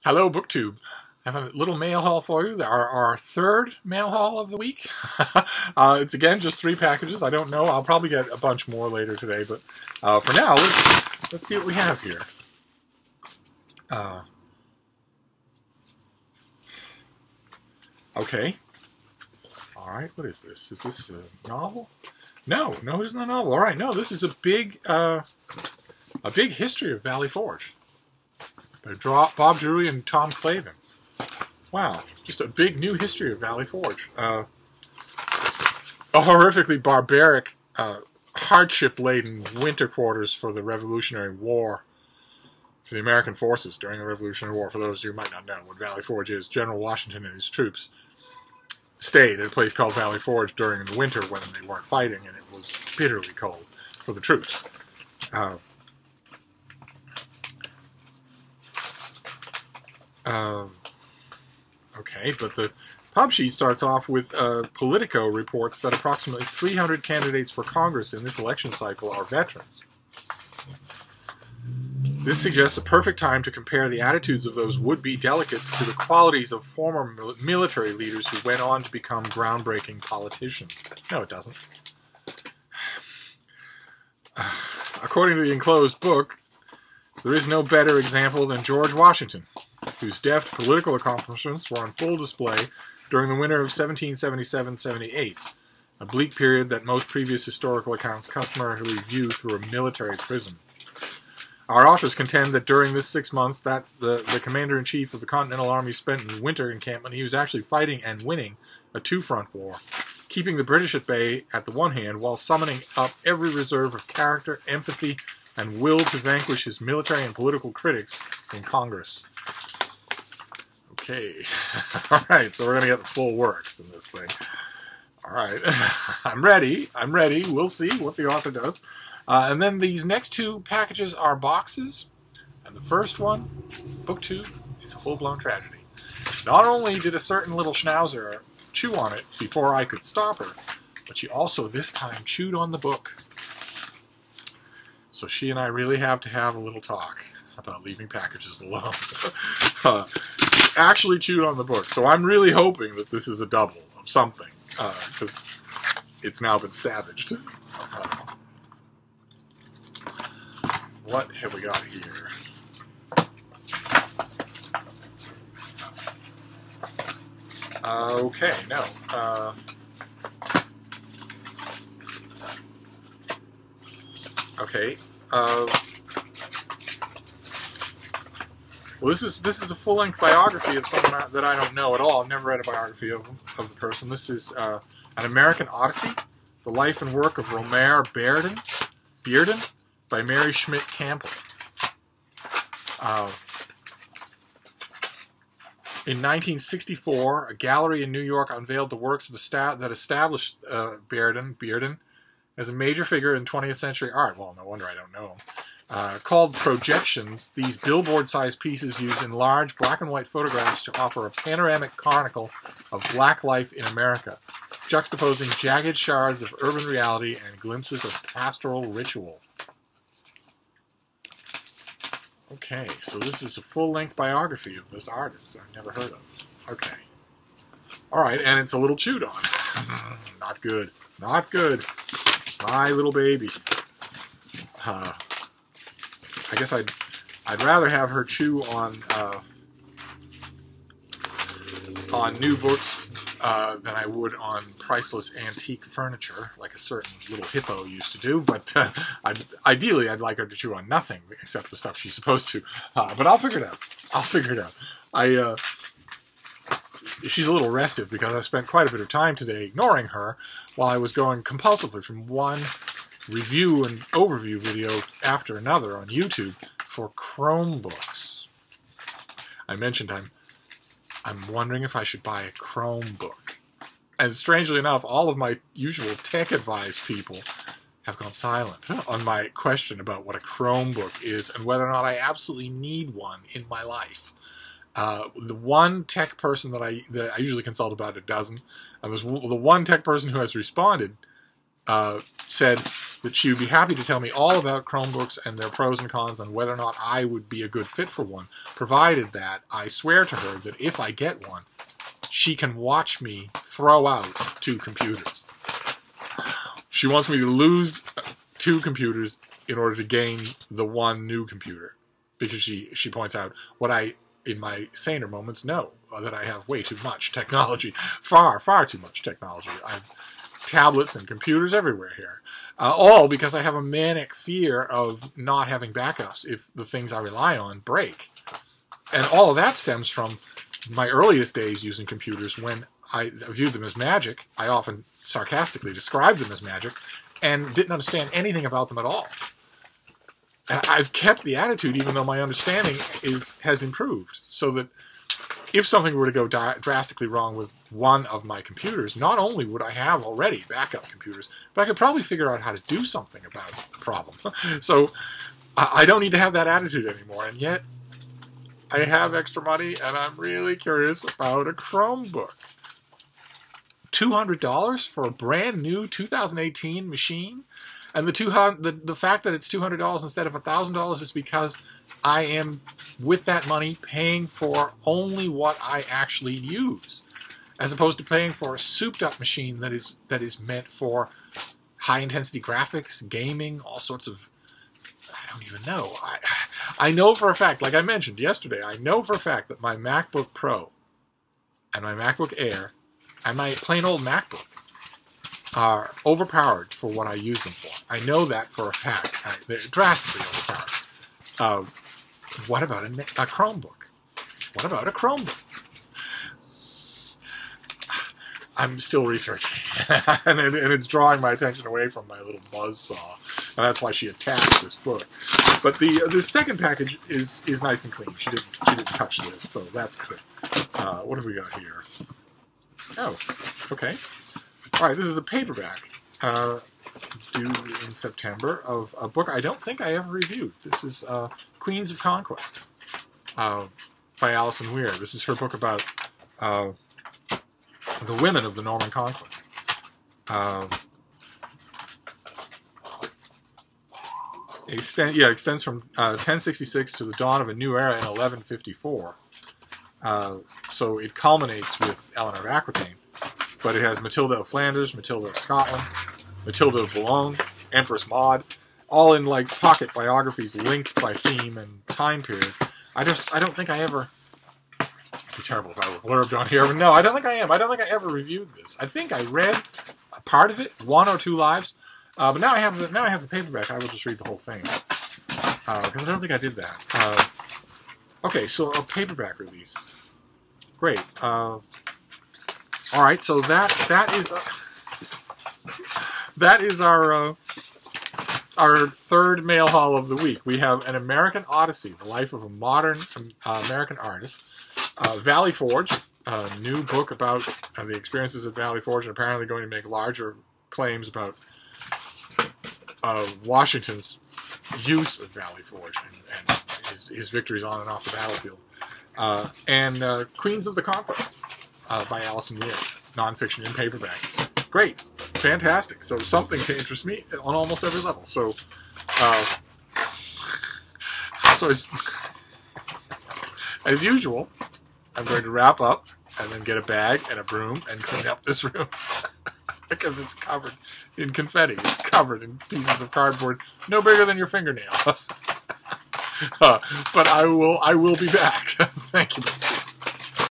Hello, BookTube. I have a little mail haul for you. Our third mail haul of the week. It's again just 3 packages. I don't know. I'll probably get a bunch more later today, but for now, let's see what we have here. Okay. All right. What is this? Is this a novel? No, it isn't a novel. All right. No, this is a big history of Valley Forge by Bob Drury and Tom Clavin. Wow, just a big new history of Valley Forge. A horrifically barbaric, hardship-laden winter quarters for the Revolutionary War, for the American forces during the Revolutionary War. For those of you who might not know what Valley Forge is, General Washington and his troops stayed at a place called Valley Forge during the winter when they weren't fighting, and it was bitterly cold for the troops. Okay, but the pub sheet starts off with Politico reports that approximately 300 candidates for Congress in this election cycle are veterans. This suggests a perfect time to compare the attitudes of those would-be delegates to the qualities of former military leaders who went on to become groundbreaking politicians. No, it doesn't. According to the enclosed book, there is no better example than George Washington, whose deft political accomplishments were on full display during the winter of 1777-78, a bleak period that most previous historical accounts customarily view through a military prism. Our authors contend that during this 6 months that the commander-in-chief of the Continental Army spent in winter encampment, he was actually fighting and winning a two-front war, keeping the British at bay at the one hand while summoning up every reserve of character, empathy, and will to vanquish his military and political critics in Congress. Okay. All right, so we're going to get the full works in this thing. All right. I'm ready. We'll see what the author does. And then these next 2 packages are boxes. And the first one, Book 2, is a full-blown tragedy. Not only did a certain little schnauzer chew on it before I could stop her, but she also this time chewed on the book. So she and I really have to have a little talk about leaving packages alone. Actually chewed on the book, so I'm really hoping that this is a double of something, because it's now been savaged. What have we got here? Okay, no. Okay. Well, this is a full-length biography of someone that I don't know at all. I've never read a biography of the person. This is An American Odyssey, The Life and Work of Romare Bearden by Mary Schmidt Campbell. In 1964, a gallery in New York unveiled the works of that established Bearden as a major figure in 20th century art. Well, no wonder I don't know him. Called projections, these billboard-sized pieces use enlarged black-and-white photographs to offer a panoramic chronicle of black life in America, juxtaposing jagged shards of urban reality and glimpses of pastoral ritual. Okay, so this is a full-length biography of this artist I've never heard of. Okay. Alright, and it's a little chewed on. Not good. Not good. My little baby. I guess I'd rather have her chew on new books than I would on priceless antique furniture, like a certain little hippo used to do. But ideally, I'd like her to chew on nothing except the stuff she's supposed to. But I'll figure it out. She's a little restive because I spent quite a bit of time today ignoring her while I was going compulsively from one review and overview video after another on YouTube for Chromebooks. I mentioned I'm wondering if I should buy a Chromebook. And strangely enough, all of my usual tech advice people have gone silent on my question about what a Chromebook is and whether or not I absolutely need one in my life. The one tech person that I usually consult about a dozen, and there's the one tech person who has responded said that she would be happy to tell me all about Chromebooks and their pros and cons and whether or not I would be a good fit for one, provided that I swear to her that if I get one, she can watch me throw out 2 computers. She wants me to lose 2 computers in order to gain the 1 new computer. Because she points out what I, in my saner moments, know, that I have way too much technology. Far, far too much technology. I've tablets and computers everywhere here. All because I have a manic fear of not having backups if the things I rely on break. And all of that stems from my earliest days using computers when I viewed them as magic. I often sarcastically described them as magic and didn't understand anything about them at all. And I've kept the attitude even though my understanding has improved, so that if something were to go drastically wrong with one of my computers, not only would I have already backup computers, but I could probably figure out how to do something about the problem. So I don't need to have that attitude anymore, and yet I have extra money, and I'm really curious about a Chromebook. $200 for a brand new 2018 machine? And the fact that it's $200 instead of $1,000 is because I am, with that money, paying for only what I actually use, as opposed to paying for a souped-up machine that is meant for high-intensity graphics, gaming, all sorts of... I don't even know. I know for a fact, like I mentioned yesterday, I know for a fact that my MacBook Pro and my MacBook Air and my plain old MacBook are overpowered for what I use them for. I know that for a fact. They're drastically overpowered. What about a Chromebook? What about a Chromebook? I'm still researching, and it's drawing my attention away from my little buzzsaw, and that's why she attacked this book. But the second package is nice and clean. She didn't touch this, so that's good. What have we got here? Oh, okay. All right, this is a paperback due in September of a book I don't think I ever reviewed. This is Queens of Conquest by Alison Weir. This is her book about the women of the Norman Conquest. Extends from 1066 to the dawn of a new era in 1154. So it culminates with Eleanor of Aquitaine. But it has Matilda of Flanders, Matilda of Scotland, Matilda of Boulogne, Empress Maud, all in like pocket biographies linked by theme and time period. I don't think I ever... It'd be terrible if I were blurbed on here, but no, I don't think I am. I don't think I ever reviewed this. I think I read a part of it, 1 or 2 lives, but now I have the paperback. I will just read the whole thing because I don't think I did that. Okay, so a paperback release, great. All right, so that is our third mail haul of the week. We have An American Odyssey, the life of a modern American artist. Valley Forge, a new book about the experiences at Valley Forge, and apparently going to make larger claims about Washington's use of Valley Forge and his victories on and off the battlefield. And Queens of the Conquest. By Alison Weir, nonfiction in paperback. Great, fantastic. So something to interest me on almost every level. So as usual, I'm going to wrap up and then get a bag and a broom and clean up this room because it's covered in confetti. It's covered in pieces of cardboard no bigger than your fingernail. But I will be back. Thank you.